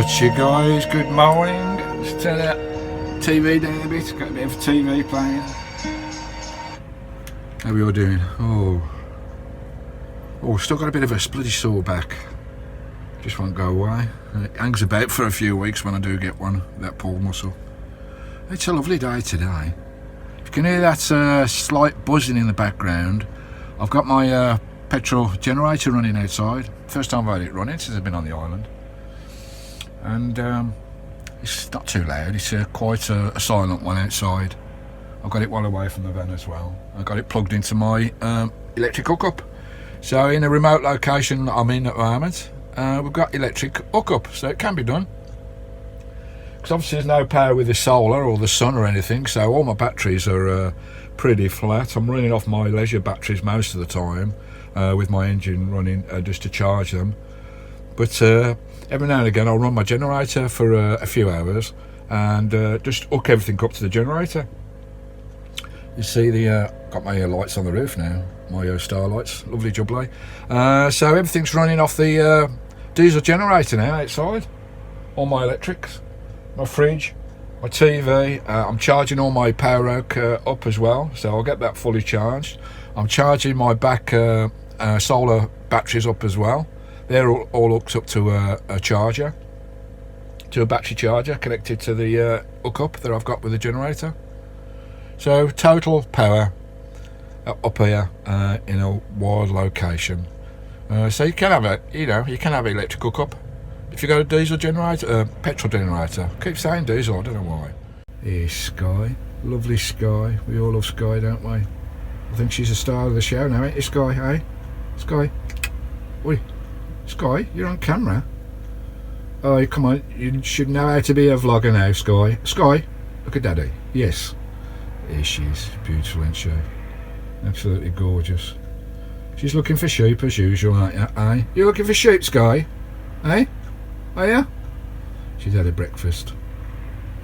What's you guys, good morning. Let's turn that TV down a bit, got a bit of TV playing. How are we all doing? Oh, still got a bit of a bloody sore back. Just won't go away. It hangs about for a few weeks when I do get one, that pull muscle. It's a lovely day today. If you can hear that slight buzzing in the background, I've got my petrol generator running outside. First time I've had it running since I've been on the island. And it's not too loud, it's quite a silent one outside. I've got it well away from the van as well. I've got it plugged into my electric hookup. So in a remote location I'm in at the moment, we've got electric hookup, so it can be done. Because obviously there's no power with the solar or the sun or anything, so all my batteries are pretty flat. I'm running off my leisure batteries most of the time, with my engine running just to charge them. But every now and again I'll run my generator for a few hours and just hook everything up to the generator. You see got my lights on the roof now, my star lights, lovely jubbly. So everything's running off the diesel generator now outside. All my electrics, my fridge, my TV. I'm charging all my poweroak up as well, so I'll get that fully charged. I'm charging my back solar batteries up as well. They're all hooked up to a charger, to a battery charger connected to the hookup that I've got with the generator. So total power up here in a wild location. So you can have you can have electric hookup. If you got a diesel generator, petrol generator. I keep saying diesel, I don't know why. Here's Skye, lovely Skye. We all love Skye, don't we? I think she's the star of the show now, ain't you, Skye? Hey, Skye. Oi. Skye, you're on camera. Oh, come on, you should know how to be a vlogger now, Skye. Skye, look at Daddy. Yes. Here she is, beautiful, isn't she? Absolutely gorgeous. She's looking for sheep as usual, aren't you? Aye? You're looking for sheep, Skye? Eh? Are you? She's had a breakfast,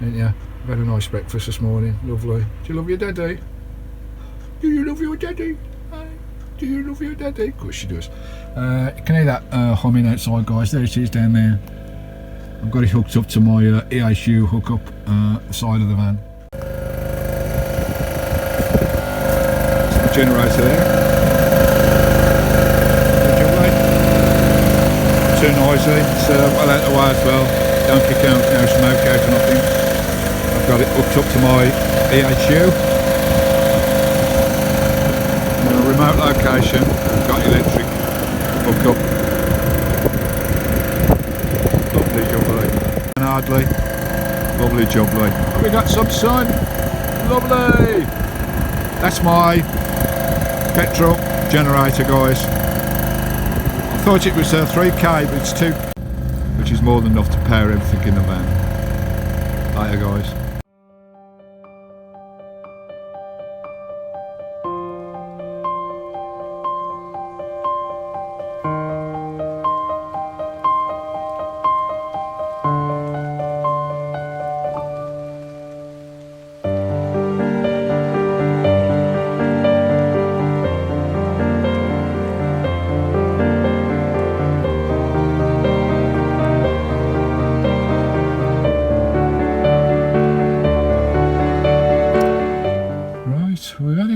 ain't you? I've had a nice breakfast this morning, lovely. Do you love your daddy? Do you love your daddy? Do you love your daddy? Of course she does. You can hear that humming outside, guys. There it is down there. I've got it hooked up to my EHU hookup the side of the van. That's the generator there. Too noisy. It's well out of the way as well. Don't kick out no smoke out or nothing. I've got it hooked up to my EHU. Remote location, we've got electric hookup. Lovely jubbly. And hardly. Lovely jubbly. We got some sun. Lovely. That's my petrol generator, guys. I thought it was 3k, but it's 2, which is more than enough to power everything in the van. Later, guys.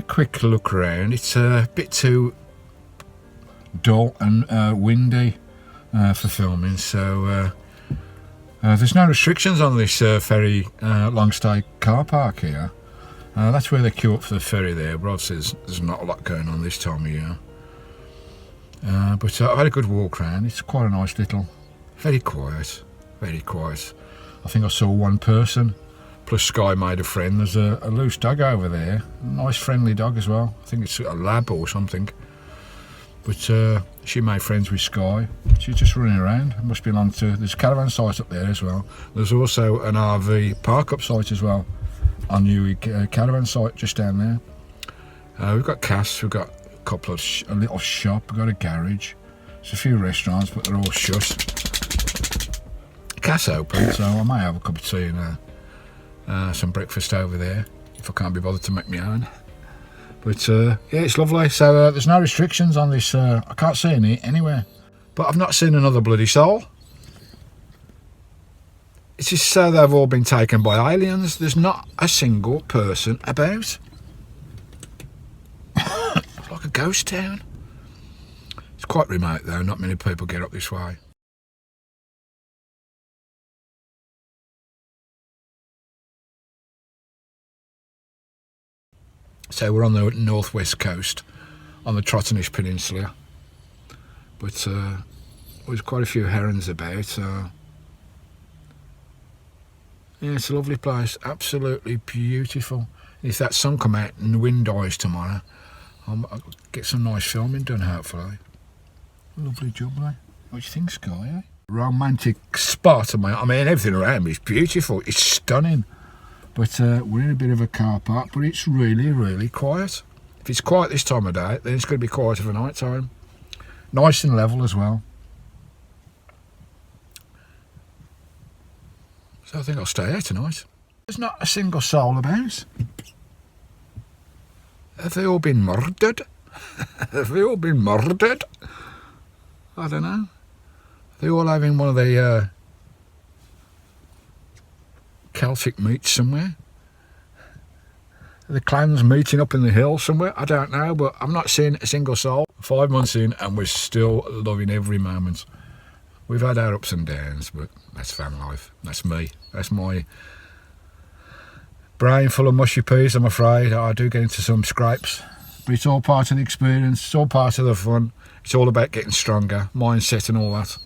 Quick look around. It's a bit too dull and windy for filming, so there's no restrictions on this ferry long stay car park here. That's where they queue up for the ferry there, but obviously there's not a lot going on this time of year. But I've had a good walk around. It's quite a nice little, very quiet, very quiet. I think I saw one person. Plus Skye made a friend. There's a loose dog over there. A nice friendly dog as well. I think it's a lab or something. But she made friends with Skye. She's just running around. It must belong to... There's a caravan site up there as well. There's also an RV park-up site as well. On Newey caravan site just down there. We've got Cass. We've got a couple of... a little shop. We've got a garage. There's a few restaurants, but they're all shut. Cass open, so I may have a cup of tea and some breakfast over there if I can't be bothered to make my own. But yeah, it's lovely. So there's no restrictions on this. I can't see any anywhere, but I've not seen another bloody soul. It's just so they've all been taken by aliens. There's not a single person about. It's like a ghost town. It's quite remote though, not many people get up this way. So we're on the northwest coast, on the Trottenish Peninsula. But there's quite a few herons about. Yeah, it's a lovely place, absolutely beautiful. If that sun come out and the wind dies tomorrow, I'll get some nice filming done, hopefully. Lovely jubbly. What do you think, Skye, eh? Romantic spot. I mean, everything around me is beautiful. It's stunning. But we're in a bit of a car park, but it's really, really quiet. If it's quiet this time of day, then it's going to be quiet for night time. Nice and level as well. So I think I'll stay here tonight. There's not a single soul about. Have they all been murdered? Have they all been murdered? I don't know. Are they all having one of the Celtic meets somewhere? Are the clans meeting up in the hills somewhere? I don't know, but I've not seen a single soul. 5 months in and we're still loving every moment. We've had our ups and downs, but that's van life. That's me. That's my brain full of mushy peas, I'm afraid. I do get into some scrapes, but it's all part of the experience. It's all part of the fun. It's all about getting stronger, mindset and all that.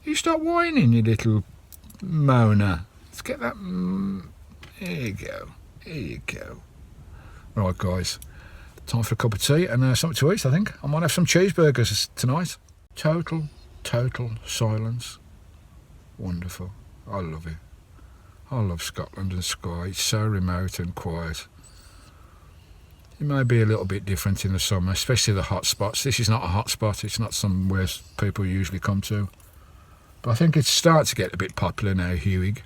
You stop whining, you little moaner. Let's get that. Here you go. Here you go. Right, guys. Time for a cup of tea and something to eat, I think. I might have some cheeseburgers tonight. Total silence. Wonderful. I love it. I love Scotland and Skye. It's so remote and quiet. It may be a little bit different in the summer, especially the hot spots. This is not a hot spot. It's not somewhere people usually come to. But I think it's starting to get a bit popular now, Hewig.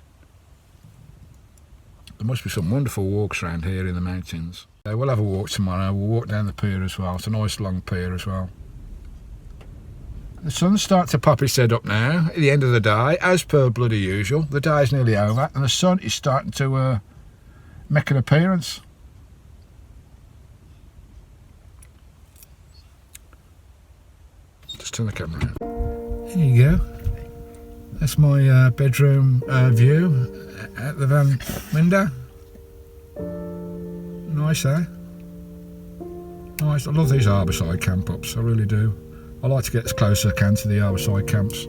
There must be some wonderful walks around here in the mountains. We'll have a walk tomorrow. We'll walk down the pier as well. It's a nice long pier as well. The sun's starting to pop its head up now at the end of the day, as per bloody usual. The day is nearly over and the sun is starting to make an appearance. Just turn the camera around. Here you go. That's my bedroom view at the van window. Nice, eh? Nice. I love these harbourside camp ups, I really do. I like to get as close as I can to the harbourside camps.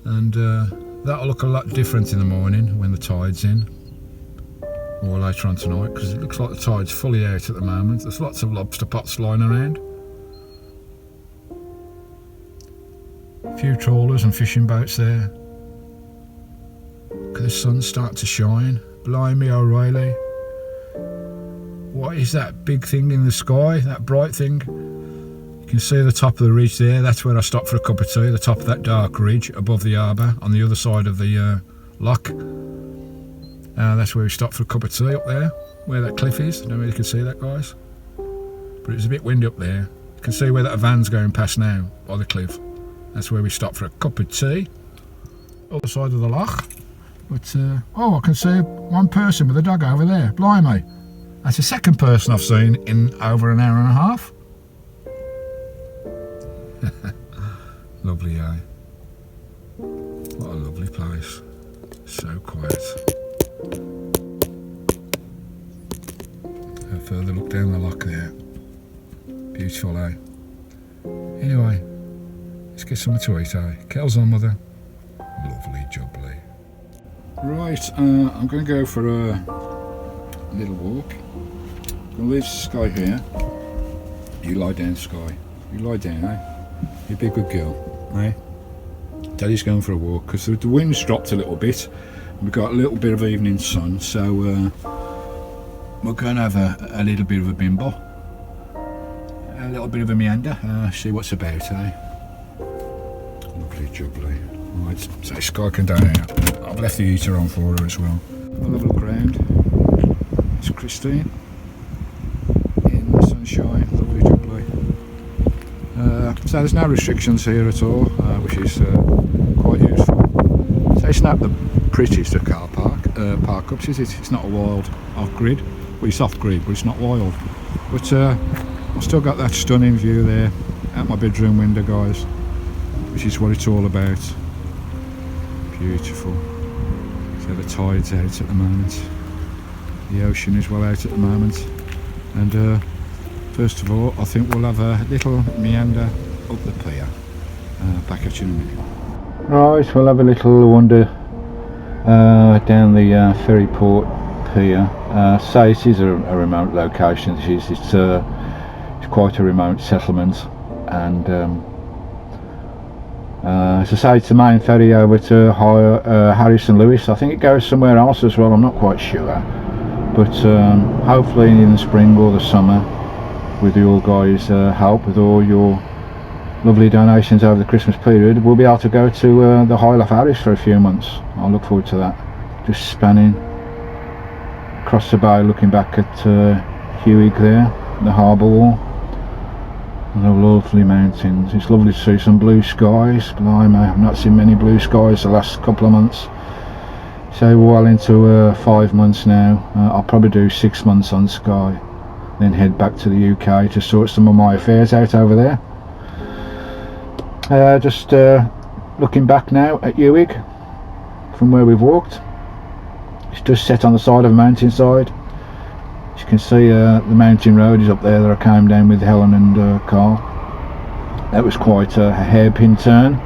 And that'll look a lot different in the morning when the tide's in. Or later on tonight, because it looks like the tide's fully out at the moment. There's lots of lobster pots lying around. A few trawlers and fishing boats there. Look at the sun start to shine. Blimey O'Reilly. What is that big thing in the sky? That bright thing? You can see the top of the ridge there. That's where I stopped for a cup of tea. The top of that dark ridge above the harbour on the other side of the loch. That's where we stopped for a cup of tea up there, where that cliff is. I don't know if you can see that, guys. But it's a bit windy up there. You can see where that van's going past now by the cliff. That's where we stopped for a cup of tea. Other side of the loch. But, oh, I can see one person with a dog over there. Blimey. That's the second person I've seen in over an hour and a half. Lovely, eh? What a lovely place. So quiet. A further look down the loch there. Beautiful, eh? Anyway, let's get something to eat, eh? Kettle's on, mother. Lovely jubbly. Right, I'm going to go for a little walk. I'm going to leave Skye here. You lie down, Skye. You lie down, eh? You be a good girl, eh? Daddy's going for a walk because the wind's dropped a little bit. We've got a little bit of evening sun, so we're going to have a little bit of a bimble. A little bit of a meander, see what's about, eh? Lovely jubbly. Right, so Skye can down here. I've left the heater on for her as well. We'll have a look around. It's Christine in the sunshine, lovely jubbly. So there's no restrictions here at all, which is quite useful. it's not the prettiest of car park ups, is it? It's not a wild off-grid. Well, it's off-grid, but it's not wild. But I've still got that stunning view there out my bedroom window, guys, which is what it's all about. Beautiful. So the tide's out at the moment. The ocean is well out at the moment. And first of all, I think we'll have a little meander up the pier. Back at you in a minute. Right, we'll have a little wander down the ferry port pier. Say it is a remote location. It's quite a remote settlement, and as I say, it's the main ferry over to Harris and Lewis. I think it goes somewhere else as well, I'm not quite sure, but hopefully in the spring or the summer, with your guys' help, with all your lovely donations over the Christmas period, we'll be able to go to the Isle of Harris for a few months. I look forward to that. Just spanning across the bay, looking back at Hewig there, the harbour wall, and the lovely mountains. It's lovely to see some blue skies. Blimey, I've not seen many blue skies the last couple of months. So we're well into 5 months now. I'll probably do 6 months on Skye, then head back to the UK to sort some of my affairs out over there. Just looking back now at Hewig from where we've walked. It's just set on the side of a mountainside. As you can see, the mountain road is up there that I came down with Helen and Carl. That was quite a hairpin turn.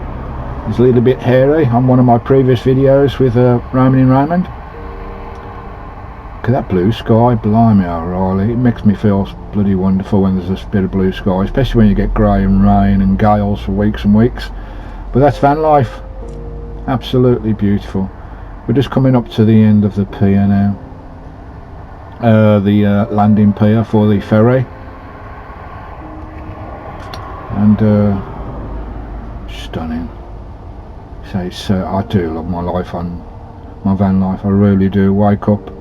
It's a little bit hairy on one of my previous videos with Roman and Raymond. Look at that blue sky, blimey O'Reilly. It makes me feel bloody wonderful when there's a bit of blue sky, especially when you get grey and rain and gales for weeks and weeks. But that's Vanlife. Absolutely beautiful. We're just coming up to the end of the pier now. The landing pier for the ferry. And stunning. So I do love my life on my van life. I really do. Wake up.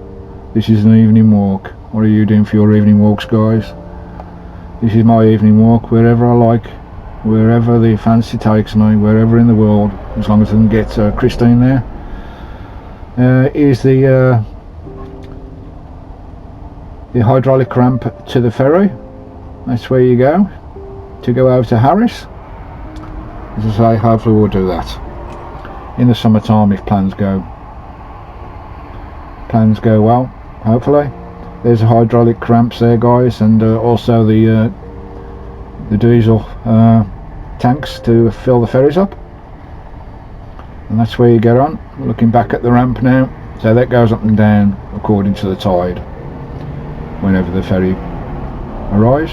This is an evening walk. What are you doing for your evening walks, guys? This is my evening walk, wherever I like, wherever the fancy takes me, wherever in the world, as long as I can get Christine there. Is the hydraulic ramp to the ferry. That's where you go to go over to Harris. As I say, hopefully we'll do that in the summertime if plans go well, hopefully. There's the hydraulic ramps there, guys, and also the diesel tanks to fill the ferries up. And that's where you get on. Looking back at the ramp now, so that goes up and down according to the tide whenever the ferry arrives.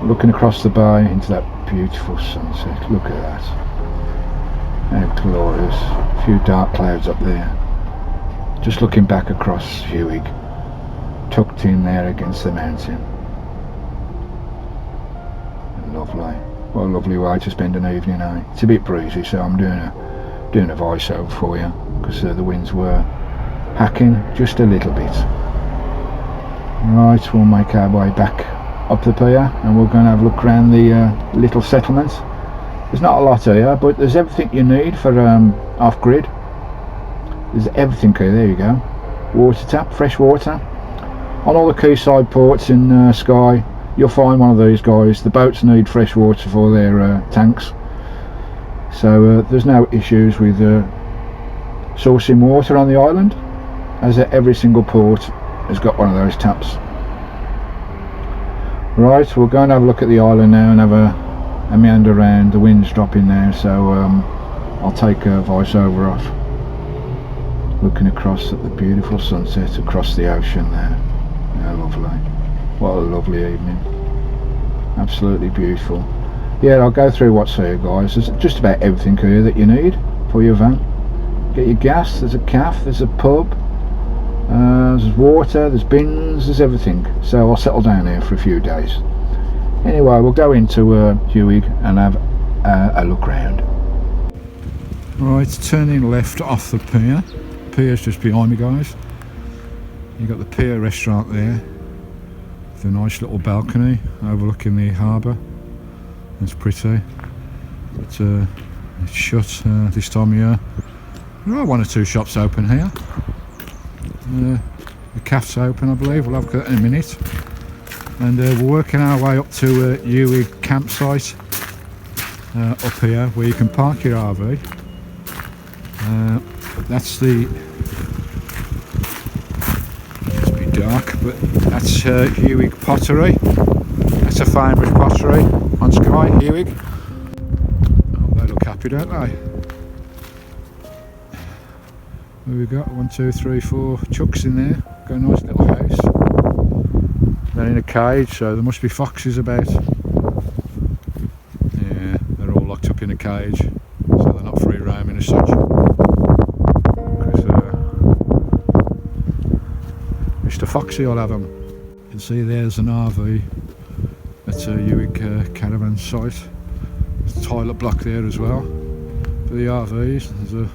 Looking across the bay into that beautiful sunset. Look at that, how glorious. A few dark clouds up there, just looking back across Hewig, tucked in there against the mountain. Lovely. What a lovely way to spend an evening, eh? It's a bit breezy, so I'm doing a voiceover for you, because the winds were hacking just a little bit. Right, we'll make our way back up the pier, and we're going to have a look around the little settlement. There's not a lot here, but there's everything you need for off-grid. There's everything here. There you go. Water tap, fresh water. On all the quayside ports in Skye, you'll find one of these, guys. The boats need fresh water for their tanks, so there's no issues with sourcing water on the island, as every single port has got one of those taps. Right, we'll go and have a look at the island now and have a meander around. The wind's dropping now, so I'll take a voiceover off, looking across at the beautiful sunset across the ocean there. How lovely. What a lovely evening. Absolutely beautiful. Yeah, I'll go through what's here, guys. There's just about everything here that you need for your van. Get your gas, there's a cafe, there's a pub, there's water, there's bins, there's everything. So I'll settle down here for a few days. Anyway, we'll go into Hewig and have a look round. Right, turning left off the pier. The pier's just behind me, guys. You've got the pier restaurant there, with a nice little balcony overlooking the harbour. It's pretty, but it's shut this time of year. There are one or two shops open here. The cafe's open, I believe. We'll have a look at that in a minute. And we're working our way up to Ewig campsite up here, where you can park your RV. That's the... It's a bit dark, but that's Ewig pottery. That's a famous pottery on Skye, Ewig. Oh, they look happy, don't they? Where we got 1, 2, 3, 4 chucks in there. Got a nice little house. They're in a cage, so there must be foxes about. Yeah, they're all locked up in a cage, so they're not free roaming as such. Mr. Foxy will have them. You can see there's an RV at a Ewig caravan site. There's a toilet block there as well for the RVs. There's a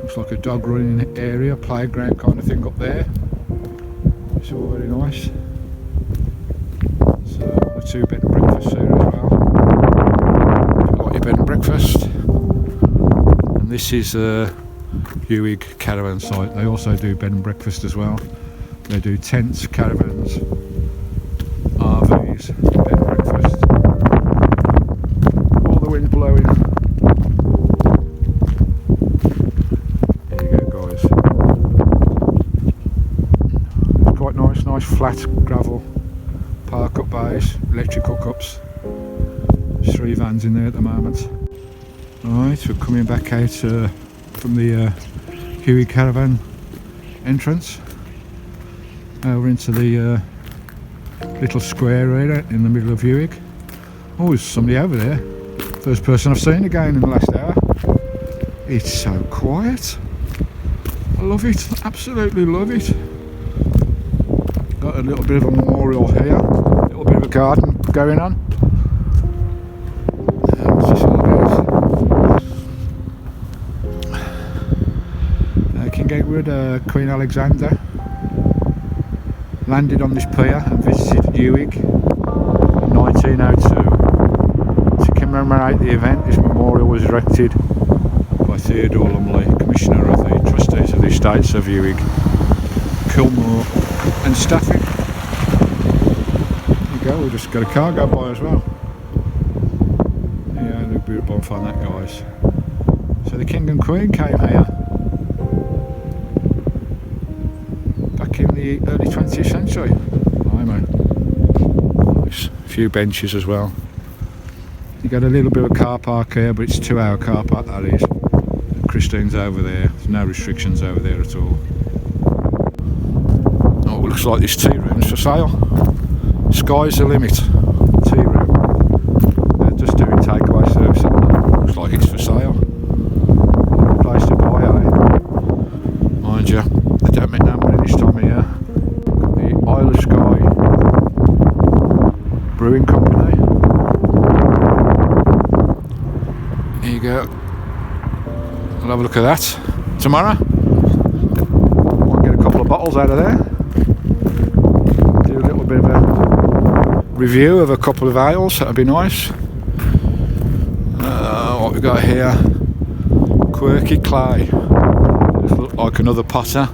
looks like a dog running area, playground kind of thing up there. It's all very nice. So a 2-bed and breakfast here as well. If you like your bed and breakfast. And this is a Ewig caravan site. They also do bed and breakfast as well. They do tents, caravans, RVs, bed and breakfast. All the wind blowing. There you go, guys. It's quite nice, nice flat gravel. Park up bays, electric hookups. There's 3 vans in there at the moment. Right, we're coming back out from the Ewig caravan entrance. Over into the little square area in the middle of Ewig. Oh, there's somebody over there. First person I've seen again in the last hour. It's so quiet. I love it, absolutely love it. Got a little bit of a memorial here, a little bit of a garden going on. What's this all about? King Edward, Queen Alexander landed on this pier and visited Ewig in 1902. To commemorate the event, this memorial was erected by Theodore Lumley, Commissioner of the Trustees of the Estates of Ewig, Kilmore and Staffing. There you go, we just got a car go by as well. Yeah, look beautiful on that, guys. So the King and Queen came here back in the early 20th century. Nice. A few benches as well. You got a little bit of a car park here, but it's a 2-hour car park, that is. Christine's over there. There's no restrictions over there at all. Oh, it looks like this tea room's for sale. Sky's the limit. Tea room. They're just doing takeaway service. Looks like it's for sale. Place to buy, eh? Mind you, I don't make no money this time of year. Got the Isle of Skye Brewing Company. There you go. I'll have a look at that tomorrow. Might get a couple of bottles out of there. Do a little bit of a review of a couple of ales, that'd be nice. What we got here? Quirky clay. This looks like another potter.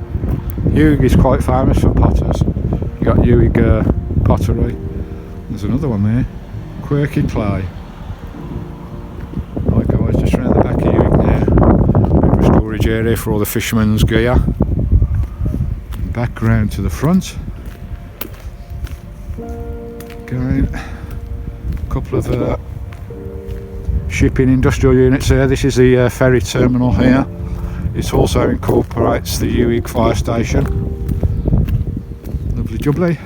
Ewig is quite famous for potters. You got Ewig pottery. There's another one there. Quirky clay. Right guys, just round the back of Ewig now. Bit of a storage area for all the fishermen's gear. Back round to the front. Again, a couple of shipping industrial units there. This is the ferry terminal here. It also incorporates the Ewig fire station. Lovely jubbly.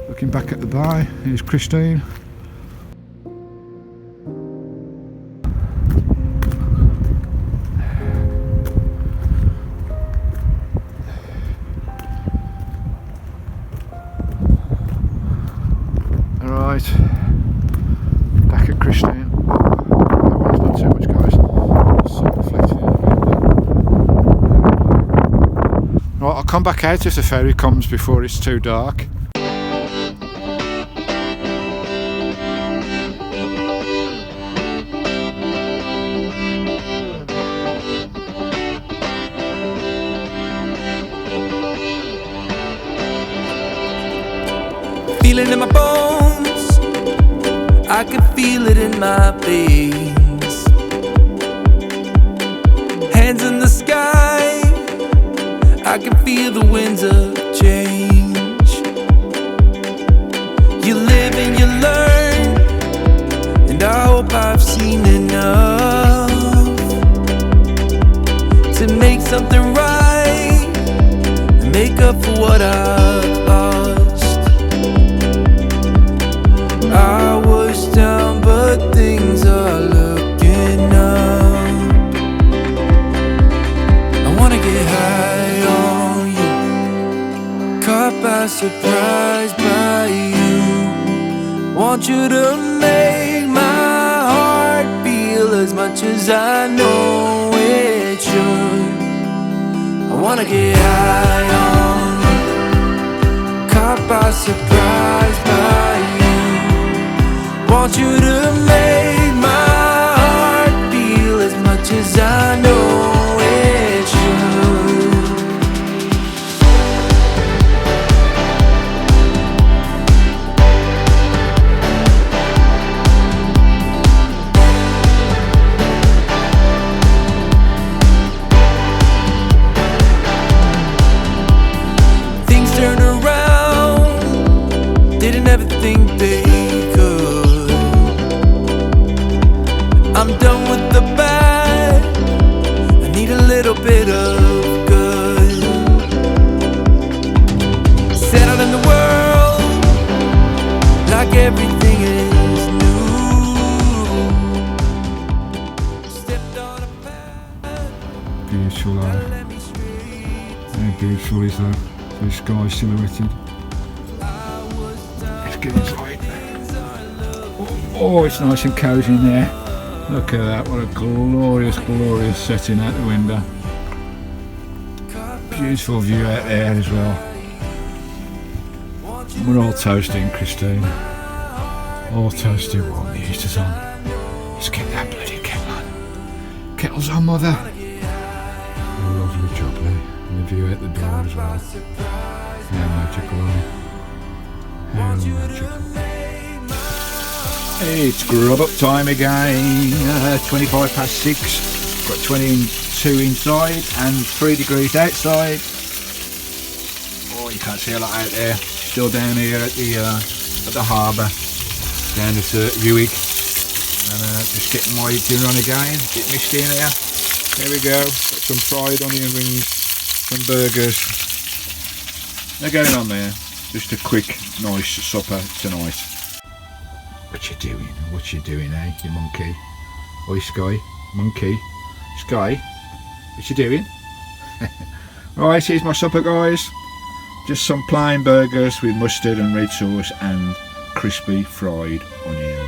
Looking back at the bay, here's Christine. Alright, back at Christine. That one's not too much, guys. Sort of reflecting in a bit. Right, I'll come back out if the ferry comes before it's too dark. I can feel it in my veins. Hands in the sky, I can feel the winds of change. You live and you learn, and I hope I've seen enough to make something right and make up for what I've lost. I was down, but things are looking up. I wanna get high on you, caught by surprise by you. Want you to make my heart feel as much as I know it should. I wanna get high on you, caught by surprise by you. Want you to make my heart feel as much as I know it should. Things turn around, didn't ever think they could. I'm done with the bad, I need a little bit of good. Settled in the world, like everything is new. Stepped on a path, Beautiful, let me straight. how beautiful is that? The sky silhouetted. Let's get inside. Oh, it's nice and cosy in there. Look at that, what a glorious, glorious setting out the window. Beautiful view out there as well. We're all toasting, Christine. All toasting while the heater's on. Let's get that bloody kettle on. Kettle's on, mother. Lovely job there. And the view out the door as well. How magical, isn't it? How magical. It's grub up time again, 6:25. Got 22 inside and 3 degrees outside. Oh, you can't see a lot out there. Still down here at the harbour, down at Uig. And just getting my dinner on again. Bit misty in here. There we go. Got some fried onion rings, some burgers. They're going on there. Just a quick, nice supper tonight. What you doing? What you doing, eh, you monkey? Oi, Skye, monkey. Skye, what you doing? Right, here's my supper, guys. Just some plain burgers with mustard and red sauce and crispy fried onions.